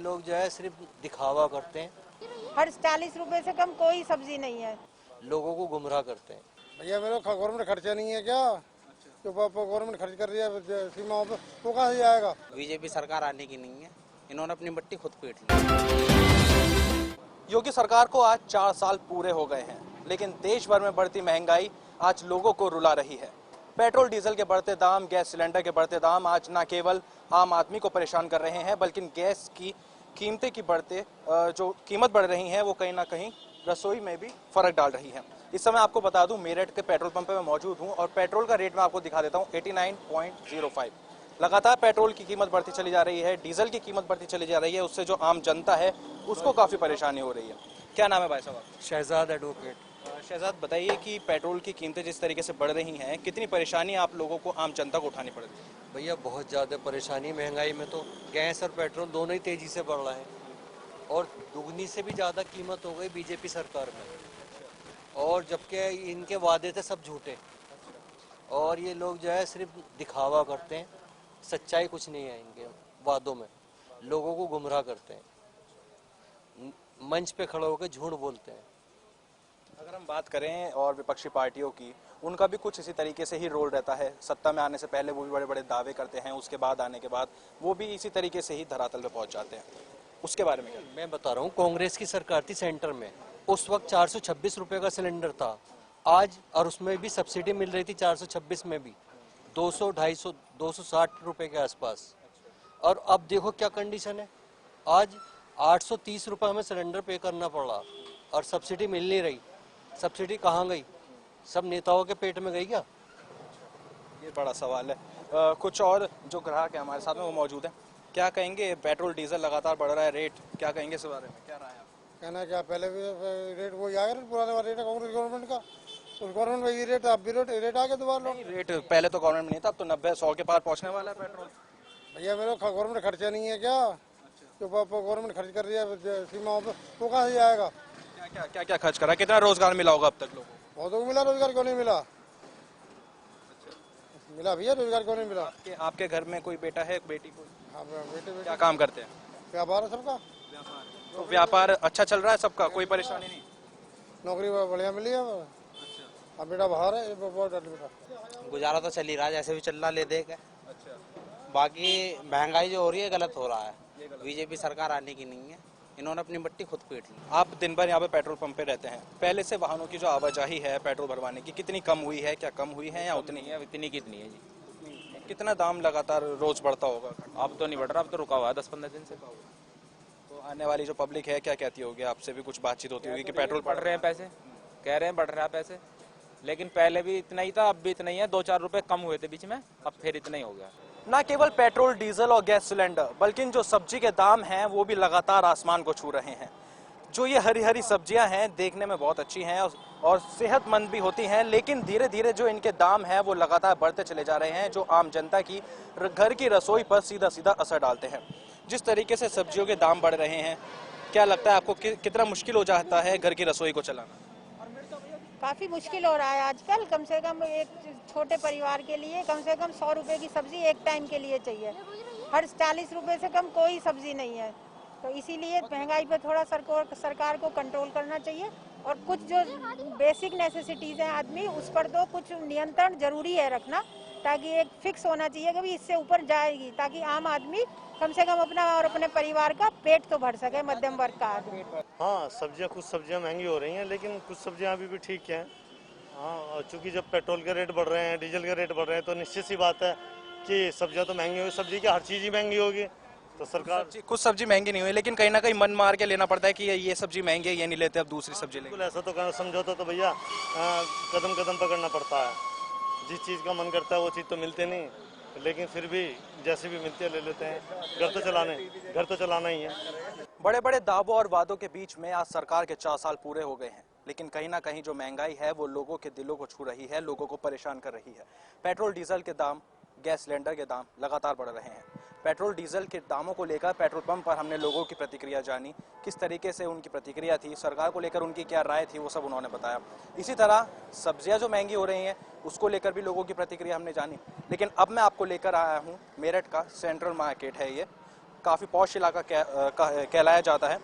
लोग जो है सिर्फ दिखावा करते हैं। हर 40 रुपए से कम कोई सब्जी नहीं है। लोगों को गुमराह करते हैं। भैया मेरे को गवर्नमेंट खर्चा नहीं है क्या? जो गवर्नमेंट खर्च कर रही है सीमाओं पे, वो कहाँ से आएगा? बीजेपी सरकार आने की नहीं है, इन्होंने अपनी मिट्टी खुद पीट ली। योगी सरकार को आज 4 साल पूरे हो गए हैं, लेकिन देश भर में बढ़ती महंगाई आज लोगों को रुला रही है। पेट्रोल डीजल के बढ़ते दाम, गैस सिलेंडर के बढ़ते दाम आज न केवल आम आदमी को परेशान कर रहे हैं, बल्कि गैस की कीमतें की जो कीमत बढ़ रही है वो कहीं ना कहीं रसोई में भी फर्क डाल रही है। इस समय आपको बता दूं, मेरठ के पेट्रोल पंप पे मैं मौजूद हूं और पेट्रोल का रेट मैं आपको दिखा देता हूं 89.05। लगातार पेट्रोल की कीमत बढ़ती चली जा रही है, डीजल की कीमत बढ़ती चली जा रही है, उससे जो आम जनता है उसको काफ़ी परेशानी हो रही है। क्या नाम है भाई साहब? शहजाद एडवोकेट। शहजाद, बताइए कि पेट्रोल की कीमतें जिस तरीके से बढ़ रही हैं, कितनी परेशानी आप लोगों को, आम जनता को उठानी पड़ रही है? भैया बहुत ज़्यादा परेशानी, महंगाई में तो गैस और पेट्रोल दोनों ही तेज़ी से बढ़ रहा है और दुगनी से भी ज़्यादा कीमत हो गई बीजेपी सरकार में। और जबकि इनके वादे थे सब झूठे और ये लोग जो है सिर्फ दिखावा करते हैं, सच्चाई कुछ नहीं है इनके वादों में। लोगों को गुमराह करते हैं, मंच पे खड़े होकर झूठ बोलते हैं। अगर हम बात करें और विपक्षी पार्टियों की, उनका भी कुछ इसी तरीके से ही रोल रहता है। सत्ता में आने से पहले वो भी बड़े बड़े दावे करते हैं, उसके बाद आने के बाद वो भी इसी तरीके से ही धरातल पे पहुंच जाते हैं। उसके बारे में क्या? मैं बता रहा हूँ, कांग्रेस की सरकार थी सेंटर में, उस वक्त 426 रुपये का सिलेंडर था आज, और उसमें भी सब्सिडी मिल रही थी 426 में भी 200, 250, 260 रुपये के आसपास। और अब देखो क्या कंडीशन है, आज 830 रुपये हमें सिलेंडर पे करना पड़ा और सब्सिडी मिल नहीं रही। सब्सिडी कहाँ गई? सब नेताओं के पेट में गई क्या? ये बड़ा सवाल है। कुछ और जो ग्राहक है हमारे साथ में वो मौजूद है। क्या कहेंगे, पेट्रोल डीजल लगातार बढ़ रहा है रेट, क्या कहेंगे इस बारे में? क्या राय है आपकी? कहना क्या, पहले भी रेट वही आ गया, पुराने वाला रेट है कांग्रेस गवर्नमेंट का। उस गवर्नमेंट में ये रेट, अब भी रेट आ गया दोबारा। रेट पहले तो गवर्नमेंट में नहीं था, अब तो 90-100 के पार पहुंचने वाला है पेट्रोल। भैया मेरे को गवर्नमेंट खर्चा नहीं है क्या? जो गवर्नमेंट खर्च कर रही है सीमाओं पे, वो कहाँ से आएगा? क्या खर्च करा? कितना रोजगार मिला होगा अब तक लोगों को? बहुतों को मिला, रोजगार क्यों नहीं मिला? मिला भैया, रोजगार क्यों नहीं मिला? आपके घर में कोई बेटा है, बेटी कोई? हाँ, बेटे क्या काम करते हैं? व्यापार है सबका। तो व्यापार अच्छा चल रहा है सबका, कोई परेशानी नहीं? नौकरी बढ़िया मिली है। अब बेटा बाहर है, बहुत बेटा। गुजारा तो चल ही रहा है, जैसे भी चल रहा ले दे के। बाकी महंगाई जो हो रही है गलत हो रहा है, बीजेपी सरकार आने की नहीं है, इन्होंने अपनी मिट्टी खुद पीट ली। आप दिन भर यहाँ पे पेट्रोल पंप पे रहते हैं, पहले से वाहनों की जो आवाजाही है पेट्रोल भरवाने की कितनी कम हुई है? क्या कम हुई है या उतनी है? इतनी कितनी है जी? कितना दाम लगातार रोज बढ़ता होगा? अब तो नहीं बढ़ रहा, अब तो रुका हुआ है 10-15 दिन से। तो आने वाली जो पब्लिक है क्या कहती होगी? आपसे भी कुछ बातचीत होती होगी कि पेट्रोल बढ़ रहे हैं, पैसे कह रहे हैं बढ़ रहा है पैसे, लेकिन पहले भी इतना ही था, अब भी इतना ही है। 2-4 रुपए कम हुए थे बीच में, अब फिर इतना ही हो गया। न केवल पेट्रोल, डीजल और गैस सिलेंडर, बल्कि जो सब्जी के दाम हैं वो भी लगातार आसमान को छू रहे हैं। जो ये हरी हरी सब्जियां हैं देखने में बहुत अच्छी हैं और सेहतमंद भी होती हैं, लेकिन धीरे धीरे जो इनके दाम हैं वो लगातार बढ़ते चले जा रहे हैं, जो आम जनता की घर की रसोई पर सीधा सीधा असर डालते हैं। जिस तरीके से सब्जियों के दाम बढ़ रहे हैं, क्या लगता है आपको कितना मुश्किल हो जाता है घर की रसोई को चलाना? काफी मुश्किल हो रहा है आजकल। कम से कम एक छोटे परिवार के लिए कम से कम 100 रुपए की सब्जी एक टाइम के लिए चाहिए। हर 40 रुपए से कम कोई सब्जी नहीं है। तो इसीलिए महंगाई पे थोड़ा सरकार को कंट्रोल करना चाहिए और कुछ जो बेसिक नेसेसिटीज हैं आदमी, उस पर तो कुछ नियंत्रण जरूरी है रखना, ताकि एक फिक्स होना चाहिए कि इससे ऊपर जाएगी, ताकि आम आदमी कम से कम अपना और अपने परिवार का पेट तो भर सके, मध्यम वर्ग का आदमी। हाँ, कुछ सब्जियां महंगी हो रही हैं, लेकिन कुछ सब्जियां अभी भी ठीक हैं। हाँ, चूँकि जब पेट्रोल के रेट बढ़ रहे हैं, डीजल के रेट बढ़ रहे हैं, तो निश्चित सी बात है कि सब्जियां तो महंगी होगी। सब्जी की हर चीज़ ही महंगी होगी, तो सरकार कुछ सब्जी महंगी नहीं हुई, लेकिन कहीं ना कहीं मन मार के लेना पड़ता है कि ये सब्जी महंगी है, ये नहीं लेते, अब दूसरी सब्जी लेंगे। ऐसा तो समझौता तो भैया कदम कदम पकड़ना पड़ता है। जिस चीज़ का मन करता है वो चीज़ तो मिलते नहीं, लेकिन फिर भी जैसे भी मिलते हैं ले लेते हैं। घर तो चलाना ही है। बड़े बड़े दावों और वादों के बीच में आज सरकार के 4 साल पूरे हो गए हैं, लेकिन कहीं ना कहीं जो महंगाई है वो लोगों के दिलों को छू रही है, लोगों को परेशान कर रही है। पेट्रोल डीजल के दाम, गैस सिलेंडर के दाम लगातार बढ़ रहे हैं। पेट्रोल डीजल के दामों को लेकर पेट्रोल पंप पर हमने लोगों की प्रतिक्रिया जानी, किस तरीके से उनकी प्रतिक्रिया थी, सरकार को लेकर उनकी क्या राय थी, वो सब उन्होंने बताया। इसी तरह सब्जियां जो महंगी हो रही हैं उसको लेकर भी लोगों की प्रतिक्रिया हमने जानी। लेकिन अब मैं आपको लेकर आया हूँ मेरठ का सेंट्रल मार्केट है ये, काफ़ी पॉश इलाका कहलाया जाता है।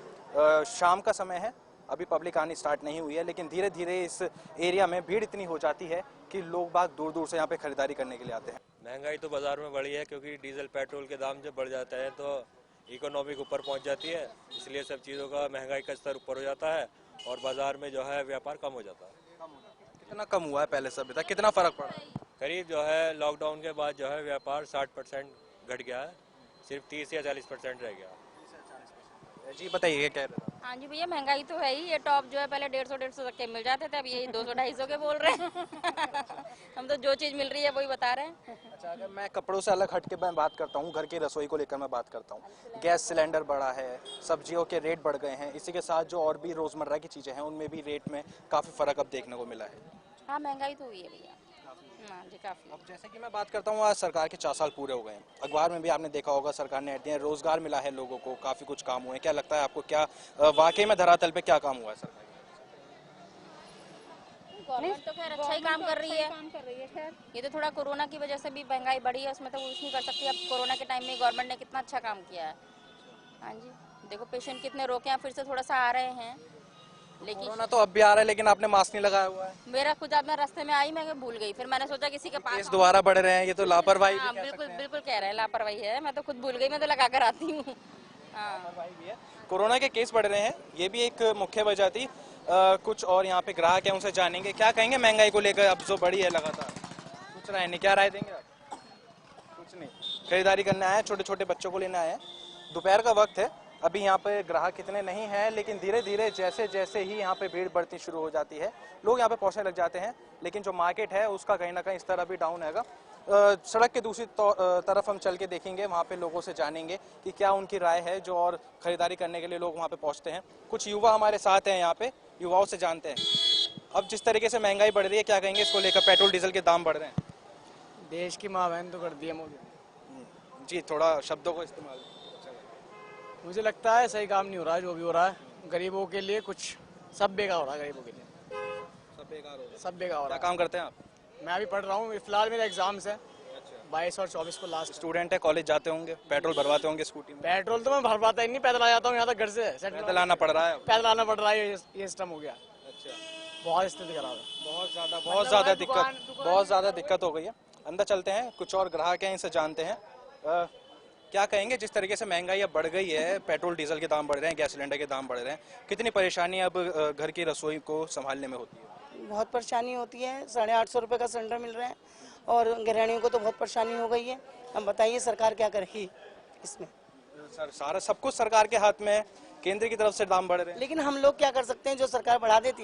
शाम का समय है, अभी पब्लिक आनी स्टार्ट नहीं हुई है, लेकिन धीरे धीरे इस एरिया में भीड़ इतनी हो जाती है कि लोग बाग दूर दूर से यहाँ पे खरीदारी करने के लिए आते हैं। महंगाई तो बाजार में बढ़ी है, क्योंकि डीजल पेट्रोल के दाम जब बढ़ जाता है तो इकोनॉमिक ऊपर पहुंच जाती है, इसलिए सब चीज़ों का महंगाई का स्तर ऊपर हो जाता है और बाजार में जो है व्यापार कम हो जाता है। कितना कम हुआ है पहले से अभी तक, कितना फर्क पड़ा? करीब जो है लॉकडाउन के बाद जो है व्यापार 60% घट गया है, सिर्फ 30 या 40% रह गया। जी बताइए, क्या कह रहे थे? हाँ जी भैया, महंगाई तो है ही। ये टॉप जो है पहले 150 तक के मिल जाते थे, अब यही 200-250 के बोल रहे हैं। हम तो जो चीज़ मिल रही है वही बता रहे हैं। अच्छा, अगर मैं कपड़ों से अलग हट के मैं बात करता हूँ, घर की रसोई को लेकर मैं बात करता हूँ, गैस सिलेंडर बढ़ा है, सब्जियों के रेट बढ़ गए हैं, इसी के साथ जो और भी रोज़मर्रा की चीज़ें हैं उनमें भी रेट में काफ़ी फ़र्क अब देखने को मिला है। हाँ, महंगाई तो हुई है भैया। हाँ जी, काफ़ी। अब जैसे कि मैं बात करता हूँ, आज सरकार के 4 साल पूरे हो गए हैं, अखबार में भी आपने देखा होगा सरकार ने दिए, रोजगार मिला है लोगों को, काफ़ी कुछ काम हुए हैं। क्या लगता है आपको, क्या वाकई में धरातल पे क्या काम हुआ है सरकार? गवर्नमेंट तो खैर अच्छा ही काम कर रही है। ये तो थोड़ा कोरोना की वजह से भी महंगाई बढ़ी है, उसमें तो कुछ नहीं कर सकती। अब कोरोना के टाइम में गवर्नमेंट ने कितना अच्छा काम किया है। हाँ जी, देखो पेशेंट कितने रोके हैं, फिर से थोड़ा सा आ रहे हैं। लेकिन कोरोना तो अब भी आ रहा है, लेकिन आपने मास्क नहीं लगाया हुआ है। मेरा खुद आज मैं रास्ते में आई, मैं भूल गई, फिर मैंने सोचा किसी के पास केस दोबारा बढ़ रहे हैं, ये तो लापरवाही हाँ, बिल्कुल बिल्कुल कह रहे हैं, लापरवाही है। मैं तो खुद भूल गई, मैं तो लगा कर आती हूँ। हाँ, कोरोना के केस बढ़ रहे हैं, ये भी एक मुख्य वजह थी। कुछ और यहाँ पे ग्राहक हैं, उनसे जानेंगे क्या कहेंगे महंगाई को लेकर, अब जो बढ़ी है लगातार। कुछ राय नहीं, क्या राय देंगे आप? कुछ नहीं, खरीदारी करने आए हैं, छोटे छोटे बच्चों को लेने आए हैं। दोपहर का वक्त है, अभी यहाँ पे ग्राहक इतने नहीं हैं, लेकिन धीरे धीरे जैसे जैसे ही यहाँ पे भीड़ बढ़ती शुरू हो जाती है, लोग यहाँ पे पहुँचने लग जाते हैं। लेकिन जो मार्केट है उसका कहीं ना कहीं स्तर अभी डाउन हैगा। सड़क के दूसरी तरफ हम चल के देखेंगे, वहाँ पे लोगों से जानेंगे कि क्या उनकी राय है, जो और खरीदारी करने के लिए लोग वहाँ पे पहुँचते हैं। कुछ युवा हमारे साथ हैं यहाँ पे, युवाओं से जानते हैं अब जिस तरीके से महंगाई बढ़ रही है, क्या कहेंगे इसको लेकर, पेट्रोल डीजल के दाम बढ़ रहे हैं। देश की माँ बहन तो कर दी है मोदी। जी, थोड़ा शब्दों को इस्तेमाल। मुझे लगता है सही काम नहीं हो रहा है, जो भी हो रहा है गरीबों के लिए कुछ सब बेकार हो रहा है। गरीबों के लिए सब बेकार हो रहा है। सब बेकार हो रहा क्या काम करते हैं आप? है। मैं अभी पढ़ रहा हूँ, फिलहाल मेरे एग्जाम्स है। 22 और 24 को लास्ट। स्टूडेंट है, कॉलेज जाते होंगे, पेट्रोल भरवाते होंगे स्कूटी में? पेट्रोल तो मैं भर पाता ही नहीं, पैदल आ जाता हूँ यहाँ तक घर से। पैदल आना पड़ रहा है? पैदल आना पड़ रहा है, ये सिस्टम हो गया। अच्छा, बहुत स्थिति खराब है, बहुत ज़्यादा दिक्कत हो गई है। अंदर चलते हैं, कुछ और ग्राहक हैं, इनसे जानते हैं क्या कहेंगे। जिस तरीके से महंगाई अब बढ़ गई है, पेट्रोल डीजल के दाम बढ़ रहे हैं, गैस सिलेंडर के दाम बढ़ रहे हैं, कितनी परेशानी अब घर की रसोई को संभालने में होती है? बहुत परेशानी होती है। 850 रुपये का सिलेंडर मिल रहा है और गृहिणियों को तो बहुत परेशानी हो गई है। अब बताइए सरकार क्या करेगी इसमें? सर, सारा सब कुछ सरकार के हाथ में है, केंद्र की तरफ से दाम बढ़ रहे हैं, लेकिन हम लोग क्या कर सकते हैं? जो सरकार बढ़ा देती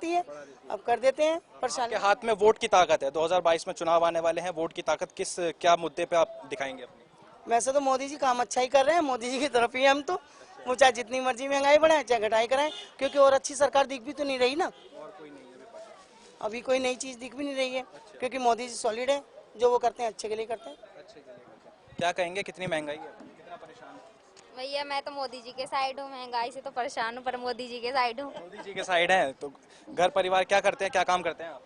है अब कर देते हैं। परेशानी के हाथ में वोट की ताकत है। 2022 में चुनाव आने वाले हैं, वोट की ताकत किस क्या मुद्दे पे आप दिखाएंगे अपनी? वैसे तो मोदी जी काम अच्छा ही कर रहे हैं, मोदी जी की तरफ ही हम तो। वो चाहे जितनी मर्जी महंगाई बढ़ाए चाहे घटाई कराएं, क्योंकि और अच्छी सरकार दिख भी तो नहीं रही ना। और कोई नहीं है अभी कोई नई चीज दिख भी नहीं रही है, क्योंकि मोदी जी सॉलिड है, जो वो करते हैं अच्छे के लिए करते हैं। क्या कहेंगे, कितनी महंगाई है, कितना परेशान है? भैया मैं तो मोदी जी के साइड हूँ, महंगाई से तो परेशान हूँ, पर मोदी जी के साइड हूँ। मोदी जी के साइड है तो घर परिवार क्या करते हैं, क्या काम करते हैं आप?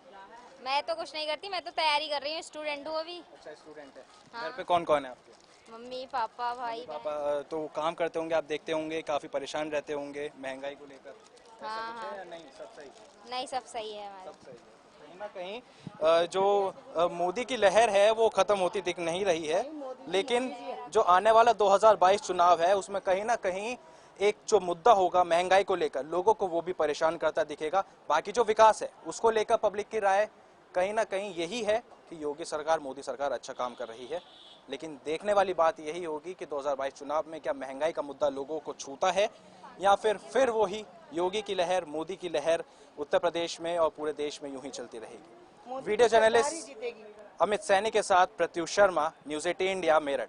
मैं तो कुछ नहीं करती, मैं तो तैयारी कर रही हूँ, स्टूडेंट हूँ अभी। अच्छा, स्टूडेंट है। हाँ। घर पे कौन कौन है आपके? मम्मी पापा भाई पापा तो काम करते होंगे, आप देखते होंगे, काफी परेशान रहते होंगे महंगाई को लेकर। हाँ हाँ। या नहीं, सब सही? नहीं, सब सही है हमारे। सब सही है। कहीं ना कहीं जो मोदी की लहर है वो खत्म होती दिख नहीं रही है, लेकिन जो आने वाला 2022 चुनाव है उसमें कहीं ना कहीं एक जो मुद्दा होगा महंगाई को लेकर, लोगों को वो भी परेशान करता दिखेगा। बाकी जो विकास है उसको लेकर पब्लिक की राय कहीं ना कहीं यही है कि योगी सरकार, मोदी सरकार अच्छा काम कर रही है। लेकिन देखने वाली बात यही होगी कि 2022 चुनाव में क्या महंगाई का मुद्दा लोगों को छूता है, या फिर वही योगी की लहर, मोदी की लहर उत्तर प्रदेश में और पूरे देश में यूं ही चलती रहेगी। वीडियो जर्नलिस्ट अमित सैनी के साथ प्रत्युष शर्मा, न्यूज़ 18 इंडिया, मेरठ।